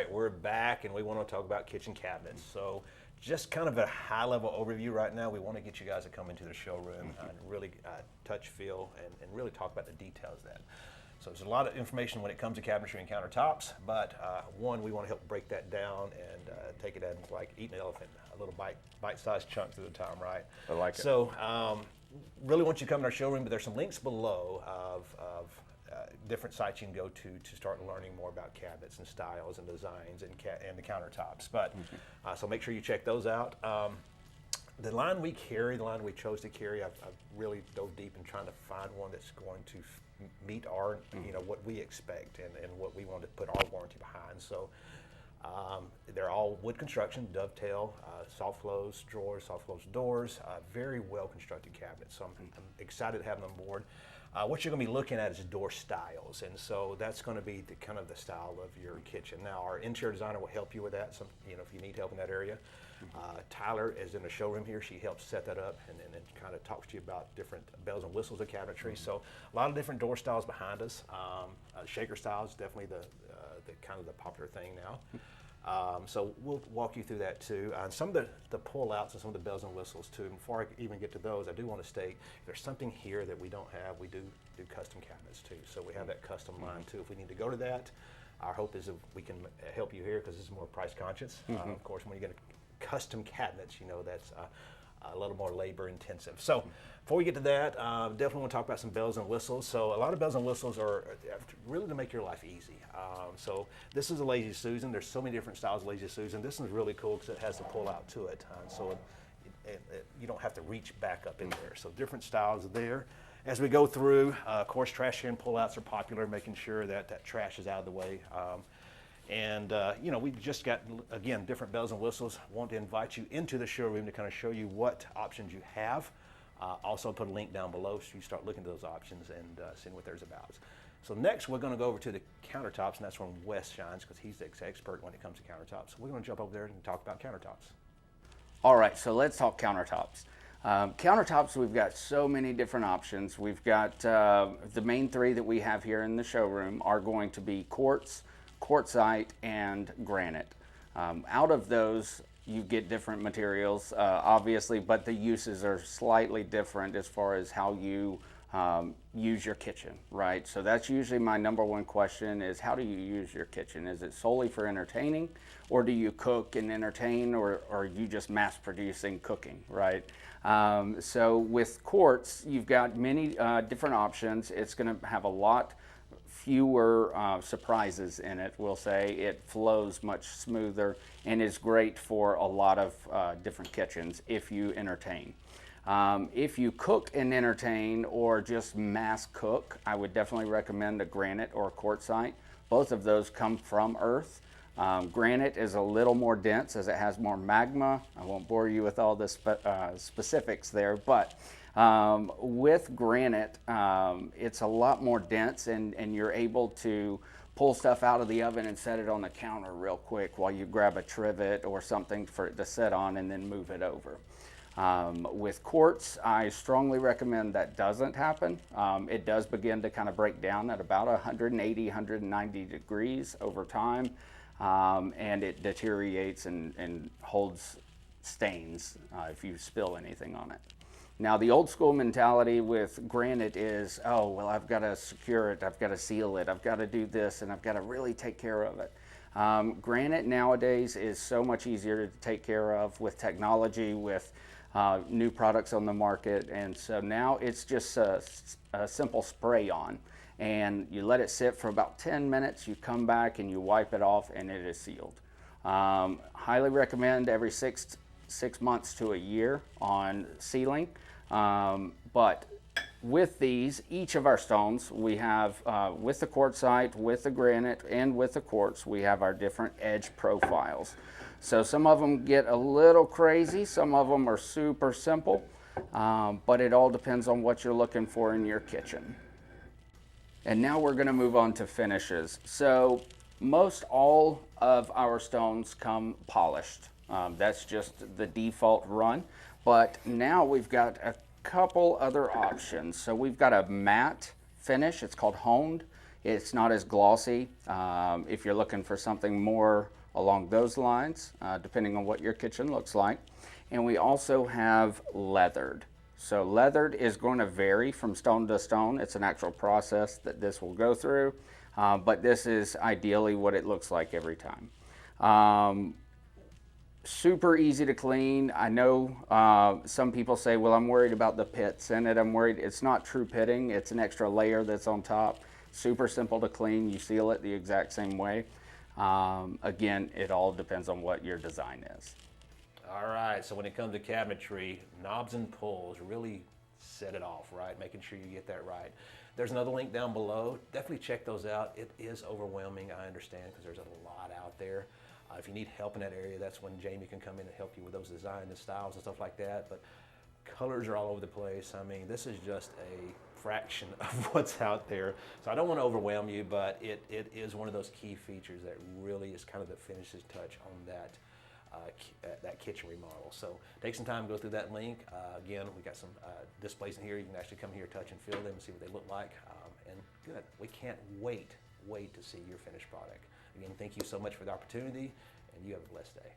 right, we're back and we want to talk about kitchen cabinets. So just kind of a high level overview right now. We want to get you guys to come into the showroom and really touch, feel, and really talk about the details of that. So there's a lot of information when it comes to cabinetry and countertops, but one, we want to help break that down and take it as like eating an elephant, a little bite-sized chunks at a time, right? I like it. So really want you to come to our showroom, but there's some links below of different sites you can go to start learning more about cabinets and styles and designs and the countertops. But so make sure you check those out. The line we carry, the line we chose to carry, I've really dove deep in trying to find one that's going to meet our, what we expect and what we want to put our warranty behind. So they're all wood construction, dovetail, soft close drawers, soft close doors, very well constructed cabinets. So I'm excited to have them on board. What you're going to be looking at is door styles, and so that's going to be the kind of the style of your kitchen. Now, our interior designer will help you with that. If you need help in that area, Tyler is in the showroom here. She helps set that up and kind of talks to you about different bells and whistles of cabinetry. So a lot of different door styles behind us. Shaker style is definitely the kind of the popular thing now. So we'll walk you through that too. And some of the pull-outs and some of the bells and whistles too. And before I even get to those, I do want to state if there's something here that we don't have, we do custom cabinets too. So we have that custom line too. If we need to go to that, our hope is that we can help you here because this is more price conscious. Of course, when you get custom cabinets, that's a little more labor intensive. So before we get to that, definitely want to talk about some bells and whistles. So a lot of bells and whistles are really to make your life easy. So this is a Lazy Susan. There's so many different styles of Lazy Susan. This one's really cool because it has the pull out to it. So you don't have to reach back up in there. So different styles there. As we go through, of course, trash can pull outs are popular, making sure that trash is out of the way. We've just got, again, different bells and whistles. Want to invite you into the showroom to kind of show you what options you have. Also put a link down below so you start looking at those options and seeing what there's about. So next we're going to go over to the countertops, and that's when Wes shines because he's the expert when it comes to countertops. So we're going to jump over there and talk about countertops. All right, so let's talk countertops. Countertops, we've got so many different options. We've got the main three that we have here in the showroom are going to be quartz, quartzite, and granite. Out of those, you get different materials, obviously, but the uses are slightly different as far as how you use your kitchen, right? So that's usually my number one question is how do you use your kitchen? Is it solely for entertaining, or do you cook and entertain, or are you just mass producing cooking, right? So with quartz, you've got many different options. It's going to have a lot fewer surprises in it, we'll say. It flows much smoother and is great for a lot of different kitchens if you entertain. If you cook and entertain or just mass cook, I would definitely recommend a granite or a quartzite. Both of those come from earth. Granite is a little more dense as it has more magma. I won't bore you with all the specifics there, but with granite, it's a lot more dense and you're able to pull stuff out of the oven and set it on the counter real quick while you grab a trivet or something for it to sit on and then move it over. With quartz, I strongly recommend that doesn't happen. It does begin to kind of break down at about 180, 190 degrees over time, and it deteriorates and holds stains if you spill anything on it. Now, the old school mentality with granite is, oh, well, I've got to secure it, I've got to seal it, I've got to do this, and I've got to really take care of it. Granite nowadays is so much easier to take care of with technology, with new products on the market, and so now it's just a simple spray on, and you let it sit for about 10 minutes, you come back and you wipe it off, and it is sealed. Highly recommend every six months to a year on sealing. But with these, each of our stones, we have, with the quartzite, with the granite, and with the quartz, we have our different edge profiles. So some of them get a little crazy, some of them are super simple, but it all depends on what you're looking for in your kitchen. And now we're gonna move on to finishes. So most all of our stones come polished. That's just the default run. But now we've got a couple other options. So we've got a matte finish, it's called honed. It's not as glossy. If you're looking for something more along those lines, depending on what your kitchen looks like. And we also have leathered. So leathered is going to vary from stone to stone. It's an actual process that this will go through, but this is ideally what it looks like every time. Super easy to clean. I know some people say, well, I'm worried about the pits in it. I'm worried. It's not true pitting. It's an extra layer that's on top. Super simple to clean. You seal it the exact same way. Again, it all depends on what your design is. All right, so when it comes to cabinetry, knobs and pulls really set it off, right? Making sure you get that right. There's another link down below. Definitely check those out. It is overwhelming, I understand, because there's a lot out there. If you need help in that area, that's when Jamie can come in and help you with those designs and styles and stuff like that. But colors are all over the place. I mean, this is just a fraction of what's out there. So I don't want to overwhelm you, but it is one of those key features that really is kind of the finishing touch on that kitchen remodel. So take some time to go through that link. Again, we got some displays in here. You can actually come here, touch and feel them and see what they look like. And good, we can't wait to see your finished product. Again, thank you so much for the opportunity, and you have a blessed day.